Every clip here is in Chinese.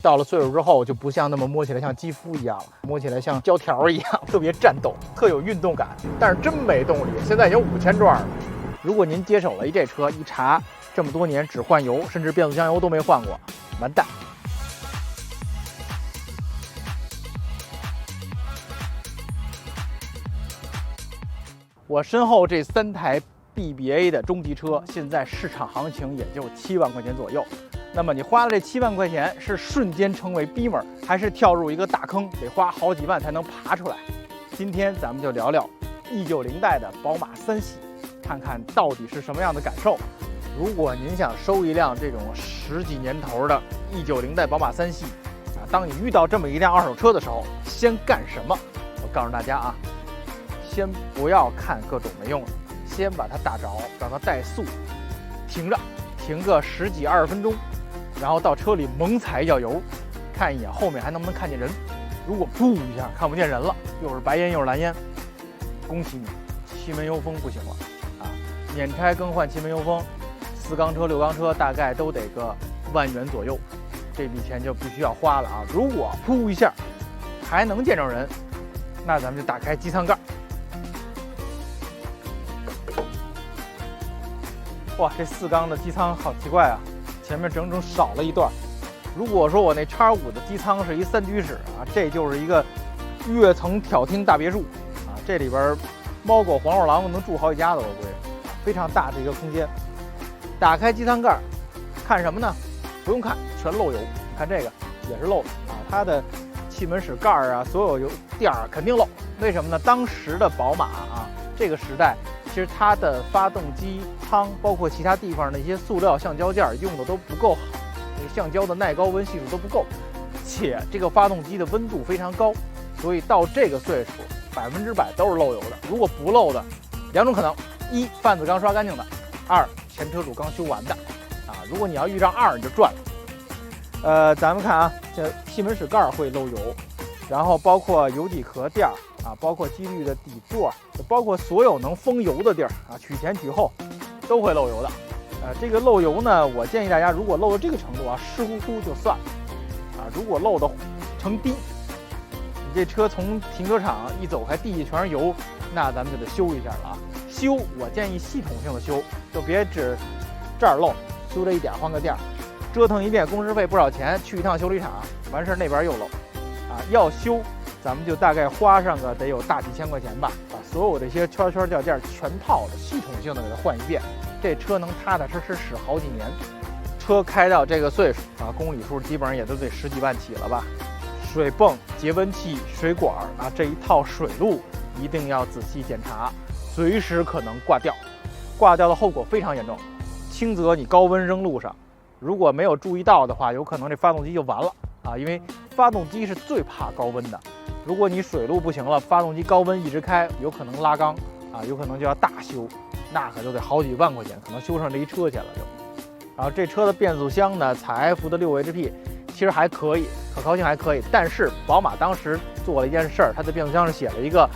到了岁数之后，就不像那么摸起来像肌肤一样了，摸起来像胶条一样，特别战斗，特有运动感。但是真没动力，现在已经5000转了。如果您接手了这车，一查这么多年只换油，甚至变速箱油都没换过，完蛋。我身后这3台 BBA 的中级车，现在市场行情也就7万块钱左右。那么你花了这7万块钱，是瞬间成为 Beamer， 还是跳入一个大坑，得花好几万才能爬出来？今天咱们就聊聊190代的宝马3系，看看到底是什么样的感受。如果您想收一辆这种10几年头的190代宝马3系啊，当你遇到这么一辆二手车的时候，先干什么？我告诉大家啊，先不要看各种没用的，先把它打着，让它怠速，停个10几20分钟，然后到车里猛踩一脚油，看一眼后面还能不能看见人。如果噗一下看不见人了，又是白烟又是蓝烟，恭喜你，气门油封不行了啊！免拆更换气门油封，4缸车6缸车大概都得个1万元左右，这笔钱就必须要花了啊！如果噗一下还能见着人，那咱们就打开机舱盖。哇，这4缸的机舱好奇怪啊，前面整整少了一段。如果说我那X5的机舱是一3居室啊，这就是一个跃层挑厅大别墅啊，这里边猫狗黄鼠狼能住好几家子，我估计非常大的一个空间。打开机舱盖，看什么呢？不用看，全漏油。你看这个也是漏的啊，它的气门室盖啊，所有油垫儿肯定漏。为什么呢？当时的宝马啊，这个时代其实它的发动机舱，包括其他地方的一些塑料橡胶件用的都不够好，这个橡胶的耐高温系数都不够，且这个发动机的温度非常高，所以到这个岁数100%都是漏油的。如果不漏的，2种可能：一，贩子刚刷干净的；二，前车主刚修完的。啊，如果你要遇上2，你就赚了。咱们看啊，这气门室盖会漏油，然后包括油底壳垫啊，包括机滤的底座，包括所有能封油的地儿啊，取前取后都会漏油的。这个漏油呢，我建议大家，如果漏到这个程度啊，湿乎乎就算了啊。如果漏的成滴，你这车从停车场一走开，地下全是油，那咱们就得修一下了啊。修，我建议系统性的修，就别只这儿漏，修这一点换个垫儿，折腾一遍工时费不少钱，去一趟修理厂，完事儿那边又漏啊。要修，咱们就大概花上个得有大几千块钱吧，把所有这些圈圈吊件全套的系统性的给它换一遍，这车能踏踏实实使好几年。车开到这个岁数啊，公里数基本上也都得10几万起了吧。水泵、节温器、水管啊，这一套水路一定要仔细检查，随时可能挂掉，挂掉的后果非常严重。轻则你高温扔路上，如果没有注意到的话，有可能这发动机就完了啊，因为发动机是最怕高温的。如果你水路不行了，发动机高温一直开，有可能拉缸啊，有可能就要大修，那可就得好几万块钱，可能修上这一车钱了就。然后这车的变速箱呢，采埃孚的6HP，其实还可以，可靠性还可以。但是宝马当时做了一件事儿，它的变速箱是写了一个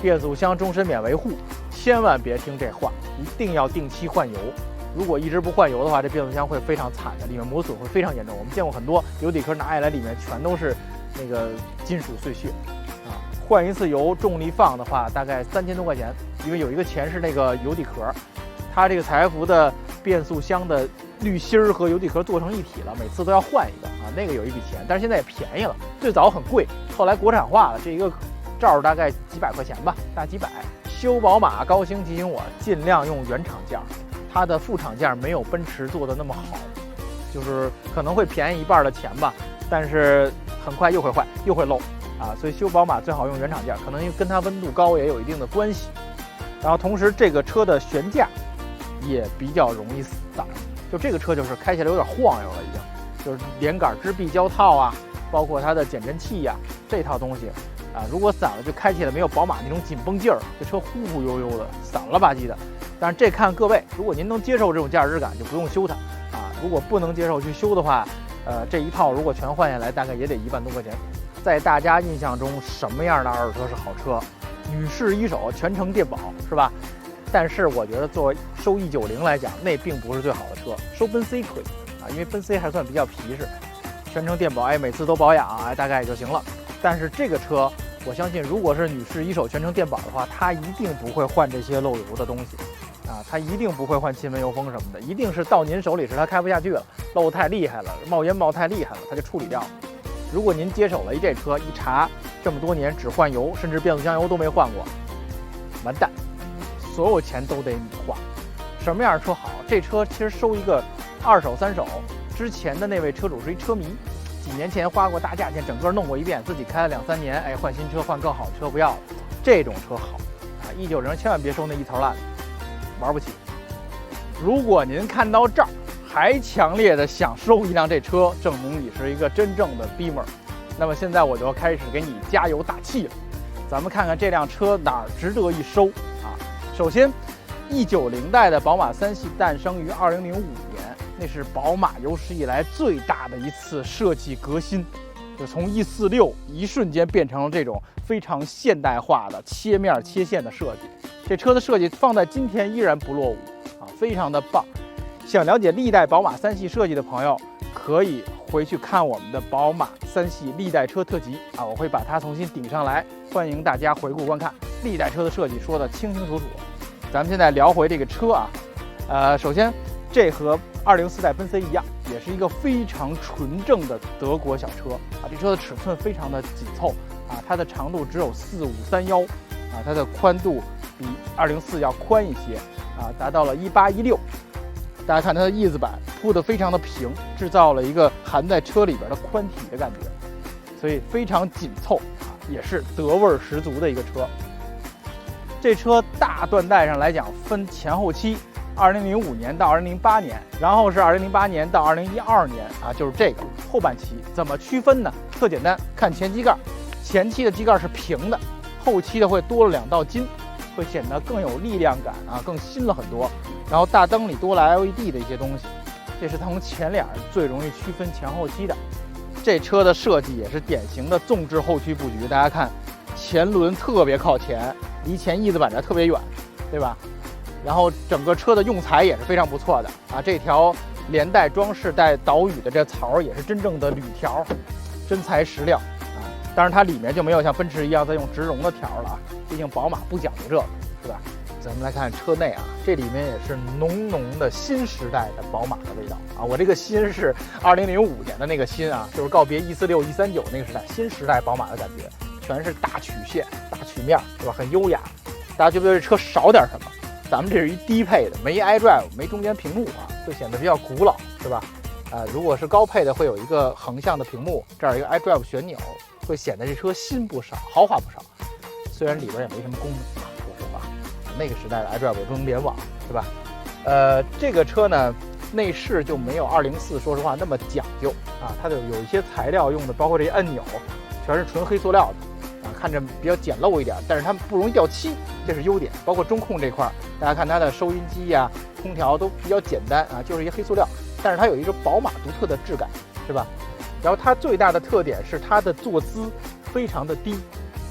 变速箱终身免维护，千万别听这话，一定要定期换油。如果一直不换油的话，这变速箱会非常惨的，里面磨损会非常严重。我们见过很多油底壳拿下来，里面全都是那个金属碎屑啊。换一次油，重力放的话，大概3000多块钱，因为有一个钱是那个油底壳，它这个采埃孚的变速箱的滤芯儿和油底壳做成一体了，每次都要换一个啊，那个有一笔钱，但是现在也便宜了。最早很贵，后来国产化了，这一个罩大概几百块钱吧，大几百。修宝马，高兴提醒我尽量用原厂件，它的副厂件没有奔驰做的那么好，就是可能会便宜1半的钱吧，但是很快又会坏又会漏啊，所以修宝马最好用原厂件，可能跟它温度高也有一定的关系。然后同时这个车的悬架也比较容易散，就这个车就是开起来有点晃悠了，已经就是连杆支臂胶套啊，包括它的减震器呀，这套东西啊，如果散了就开起来没有宝马那种紧绷劲儿，这车忽忽悠悠的，散了吧唧的。但是这看各位，如果您能接受这种驾驶感，就不用修它啊。如果不能接受去修的话，这一套如果全换下来，大概也得1万多块钱。在大家印象中，什么样的二手车是好车？女士一手，全程电保，是吧？但是我觉得作为收190来讲，那并不是最好的车。收奔 C 可以啊，因为奔 C 还算比较皮实。全程电保，哎，每次都保养，哎，大概也就行了。但是这个车，我相信如果是女士一手全程电保的话，她一定不会换这些漏油的东西，啊，她一定不会换气门油封什么的，一定是到您手里时她开不下去了，漏太厉害了，冒烟冒太厉害了，她就处理掉了。如果您接手了这车，一查这么多年只换油，甚至变速箱油都没换过，完蛋，所有钱都得你花。什么样的车好？这车其实收一个2手3手，之前的那位车主是一车迷，几年前花过大价钱整个弄过一遍，自己开了2、3年，哎，换新车换更好的车不要了，这种车好啊！190千万别收那一头烂的，玩不起。如果您看到这儿还强烈的想收一辆这车，证明你是一个真正的 Beamer， 那么现在我就要开始给你加油打气了。咱们看看这辆车哪儿值得一收啊？首先，190代的宝马3系诞生于2005年，那是宝马有史以来最大的一次设计革新，就从146一瞬间变成了这种非常现代化的切面切线的设计。这车的设计放在今天依然不落伍啊，非常的棒。想了解历代宝马3系设计的朋友，可以回去看我们的宝马3系历代车特辑啊，我会把它重新顶上来，欢迎大家回顾观看。历代车的设计说的清清楚楚。咱们现在聊回这个车啊，首先这和204代奔 C 一样，也是一个非常纯正的德国小车啊。这车的尺寸非常的紧凑啊，它的长度只有4531啊，它的宽度比204要宽一些啊，达到了1816。大家看它的翼子板铺得非常的平，制造了一个含在车里边的宽体的感觉，所以非常紧凑啊，也是德味十足的一个车。这车大断代上来讲分前后期，2005年到2008年，然后是2008年到2012年啊，就是这个后半期。怎么区分呢？特简单，看前机盖，前期的机盖是平的，后期的会多了2道金，会显得更有力量感啊，更新了很多。然后大灯里多了 LED 的一些东西，这是从前脸最容易区分前后期的。这车的设计也是典型的纵置后驱布局，大家看前轮特别靠前，离前翼子板这特别远，对吧？然后整个车的用材也是非常不错的啊，这条连带装饰带岛屿的这槽也是真正的铝条，真材实料啊。当然它里面就没有像奔驰一样在用植绒的条了啊，毕竟宝马不讲究这个，是吧？咱们来看车内啊，这里面也是浓浓的新时代的宝马的味道啊。我这个新是2005年的那个新啊，就是告别146、139那个时代，新时代宝马的感觉，全是大曲线、大曲面，是吧？很优雅。大家觉不觉得这车少点什么？咱们这是一低配的，没 iDrive， 没中间屏幕啊，会显得比较古老，是吧？如果是高配的，会有一个横向的屏幕，这儿有一个 iDrive 旋钮，会显得这车新不少，豪华不少。虽然里边也没什么功能啊，说实话，那个时代的 iDrive 不能联网，是吧？这个车呢，内饰就没有204说实话那么讲究啊，它有一些材料用的，包括这些按钮，全是纯黑塑料的啊，看着比较简陋一点，但是它们不容易掉漆，这是优点。包括中控这块，大家看它的收音机呀、空调都比较简单啊，就是一些黑塑料，但是它有一种宝马独特的质感，是吧？然后它最大的特点是它的坐姿非常的低，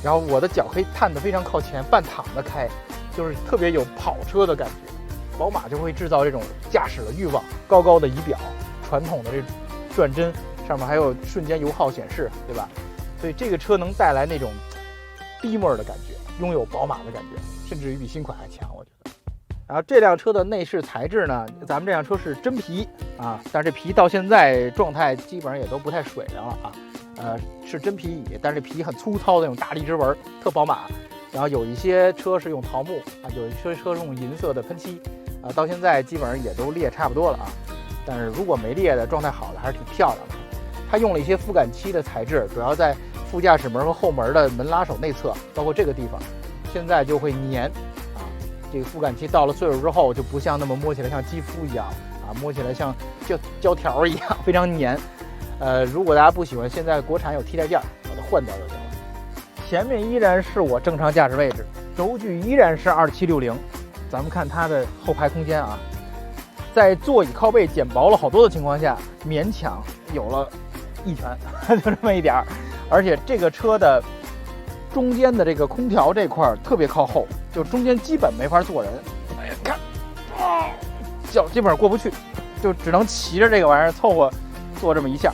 然后我的脚可以探得非常靠前，半躺着开，就是特别有跑车的感觉。宝马就会制造这种驾驶的欲望，高高的仪表，传统的这转针上面还有瞬间油耗显示，对吧？所以这个车能带来那种Beamer的感觉，拥有宝马的感觉，甚至于比新款还强，我觉得。然后这辆车的内饰材质呢，咱们这辆车是真皮啊，但是这皮到现在状态基本上也都不太水灵了啊。是真皮椅，但是这皮很粗糙的那种大荔枝纹，特宝马。然后有一些车是用桃木啊，有一些车是用银色的喷漆啊，到现在基本上也都裂差不多了啊。但是如果没裂的，状态好的还是挺漂亮的。它用了一些负感漆的材质，主要在副驾驶门和后门的门拉手内侧，包括这个地方，现在就会粘啊。这个负感漆到了岁数之后，就不像那么摸起来像肌肤一样啊，摸起来像胶条一样，非常粘。如果大家不喜欢，现在国产有替代件，把它换掉就行了。前面依然是我正常驾驶位置，轴距依然是2760。咱们看它的后排空间啊，在座椅靠背减薄了好多的情况下，勉强有了1拳，就这么一点儿。而且这个车的中间的这个空调这块特别靠后，就中间基本没法坐人。哎呀，看，脚基本上过不去，就只能骑着这个玩意儿凑合坐这么一下。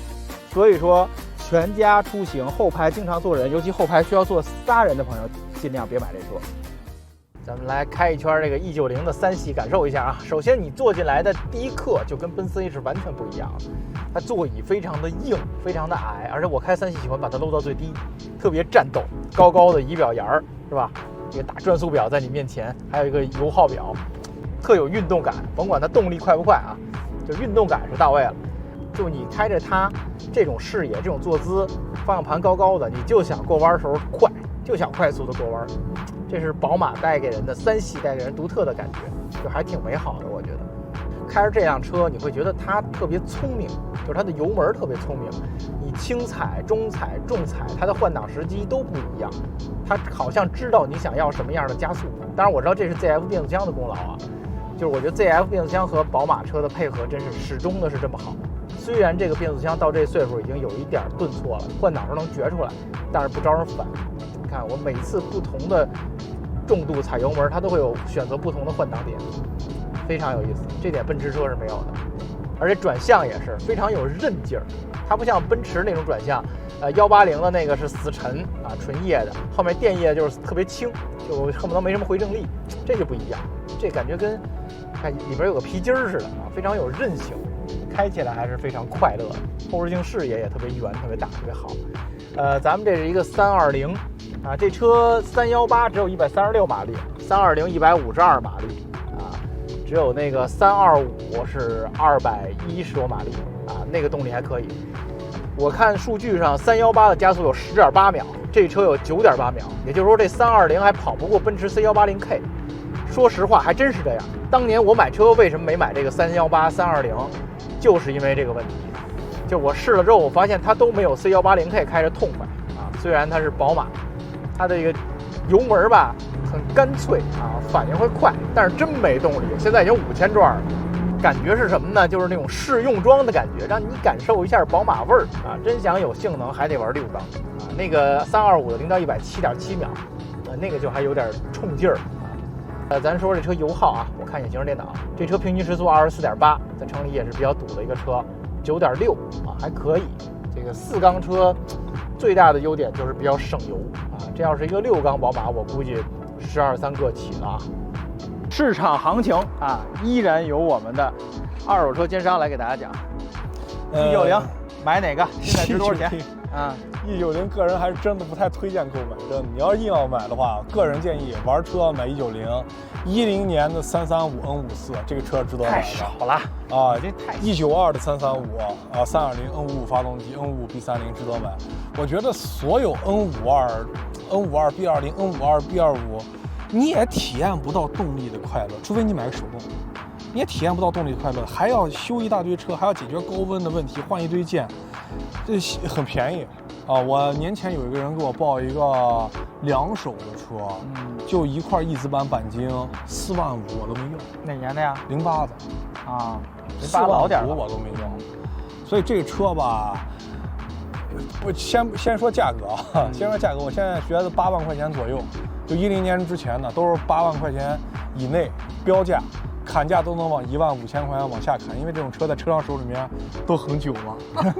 所以说全家出行后排经常坐人，尤其后排需要坐3人的朋友，尽量别买这车。咱们来开一圈这个 E90 的3系，感受一下啊。首先你坐进来的第一刻就跟奔驰是完全不一样的，它座椅非常的硬，非常的矮，而且我开3系喜欢把它搂到最低，特别战斗，高高的仪表沿儿是吧？一个大转速表在你面前，还有一个油耗表，特有运动感。甭管它动力快不快啊，就运动感是到位了。就你开着它这种视野、这种坐姿，方向盘高高的，你就想过弯的时候快，就想快速的过弯。这是宝马带给人的3系带给人独特的感觉，就还挺美好的。我觉得开着这辆车，你会觉得它特别聪明，就是它的油门特别聪明。你轻踩、中踩、重踩，它的换挡时机都不一样。它好像知道你想要什么样的加速。当然我知道这是 ZF 变速箱的功劳啊，就是我觉得 ZF 变速箱和宝马车的配合真是始终的是这么好。虽然这个变速箱到这岁数已经有一点顿挫了，换挡时候能觉出来，但是不招人烦。你看我每次不同的重度踩油门，它都会有选择不同的换挡点，非常有意思。这点奔驰车是没有的，而且转向也是非常有韧劲儿。它不像奔驰那种转向，180的那个是死沉啊，纯液的，后面电液就是特别轻，就恨不得没什么回正力。这就不一样，这感觉跟看里边有个皮筋儿似的啊，非常有韧性，开起来还是非常快乐的。后视镜视野也特别圆，特别大，特别好。咱们这是一个320啊，这车318只有136马力，320 152马力啊，只有那个325是210多马力啊，那个动力还可以。我看数据上318的加速有10.8秒，这车有9.8秒，也就是说这320还跑不过奔驰 C180K。说实话还真是这样。当年我买车为什么没买这个318、320，就是因为这个问题。就我试了之后，我发现它都没有 C180K 开着痛快啊。虽然它是宝马，它的这个油门吧很干脆啊，反应会快，但是真没动力。现在已经5000转了。感觉是什么呢？就是那种试用装的感觉，让你感受一下宝马味儿啊！真想有性能，还得玩6缸啊。那个325的0到100 7.7秒，那个就还有点冲劲儿啊。咱说这车油耗啊，我看一下行驶电脑，这车平均时速24.8，在城里也是比较堵的一个车，9.6啊，还可以。这个4缸车最大的优点就是比较省油啊。这要是一个6缸宝马，我估计12、3个起了啊。市场行情啊，依然由我们的二手车奸商来给大家讲。E90买哪个？现在值多少钱？啊，E90个人还是真的不太推荐购买。真的，你要硬要买的话，个人建议玩车买E90。10年的335 N54，这个车值得买的。太少了啊！这太192的335啊，320 N55发动机 ，N55 B30值得买。我觉得所有 N52、B20、N52、B25。你也体验不到动力的快乐，除非你买个手动，你也体验不到动力的快乐，还要修一大堆车，还要解决高温的问题，换一堆件，这很便宜啊！我年前有一个人给我报一个2手的车，就一块翼子板钣金，4万5我都没用。哪年的呀？08的啊，4万5我都没用。所以这个车吧，我先说价格啊，先说价格，我现在觉得8万块钱左右。就10年之前呢，都是8万块钱以内标价，砍价都能往15000块钱往下砍，因为这种车在车商手里面都很久了。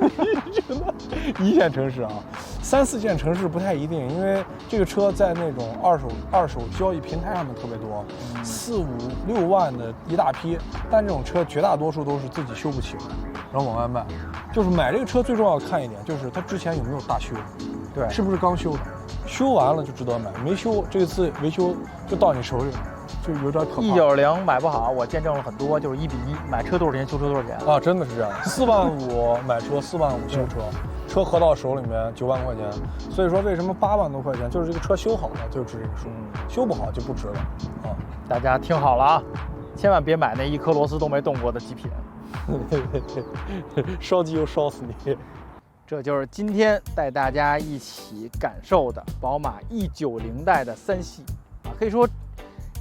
真的，1线城市啊，3、4线城市不太一定，因为这个车在那种二手交易平台上面特别多，4、5、6万的一大批，但这种车绝大多数都是自己修不起，然后往外卖。就是买这个车最重要看一点，就是它之前有没有大修，对，是不是刚修的。修完了就值得买，没修这次维修就到你手里了，就有点可怕。E90买不好，我见证了很多，就是1比1，买车多少钱修车多少钱啊，真的是这样。4万5买车，4万5修车，车合到手里面9万块钱。所以说为什么8万多块钱，就是这个车修好了就值这个数，修不好就不值了啊！大家听好了啊，千万别买那1颗螺丝都没动过的极品，烧机油烧死你。这就是今天带大家一起感受的宝马 E90代的3系啊，可以说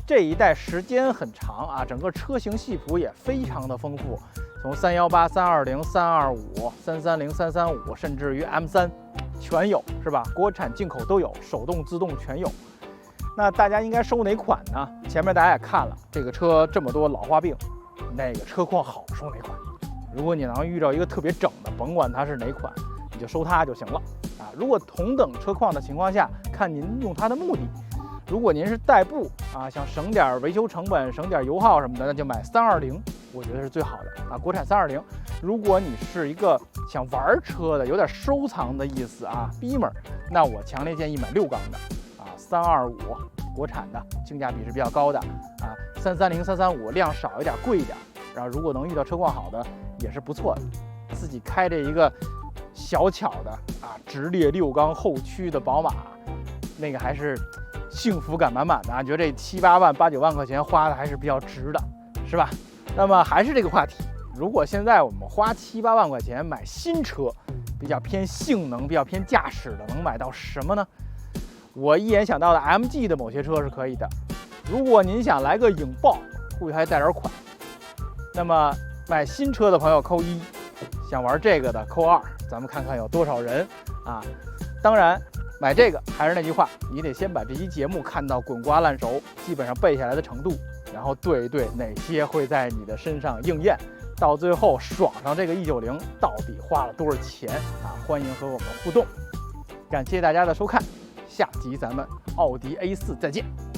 这一代时间很长啊，整个车型系谱也非常的丰富，从318、320、325、330、335，甚至于 M3 全有，是吧？国产进口都有，手动自动全有。那大家应该收哪款呢？前面大家也看了，这个车这么多老花病，哪个车况好收哪款。如果你能遇到一个特别整的，甭管它是哪款，就收它就行了啊。如果同等车况的情况下，看您用它的目的。如果您是代步啊，想省点维修成本、省点油耗什么的，那就买320，我觉得是最好的啊，国产320。如果你是一个想玩车的，有点收藏的意思啊，Beamer，那我强烈建议买6缸的啊，325国产的，性价比是比较高的啊，330、335量少一点，贵一点。然后如果能遇到车况好的，也是不错的。自己开着一个小巧的啊直列6缸后驱的宝马，那个还是幸福感满满的啊！觉得这7、8万、8、9万块钱花的还是比较值的，是吧？那么还是这个话题，如果现在我们花7、8万块钱买新车，比较偏性能、比较偏驾驶的，能买到什么呢？我一眼想到的 MG 的某些车是可以的。如果您想来个引爆，估计还带点款。那么买新车的朋友扣1，想玩这个的扣2，咱们看看有多少人啊！当然。买这个还是那句话，你得先把这期节目看到滚瓜烂熟，基本上背下来的程度，然后对一对哪些会在你的身上应验，到最后爽上这个E90到底花了多少钱啊？欢迎和我们互动，感谢大家的收看，下集咱们奥迪A4再见。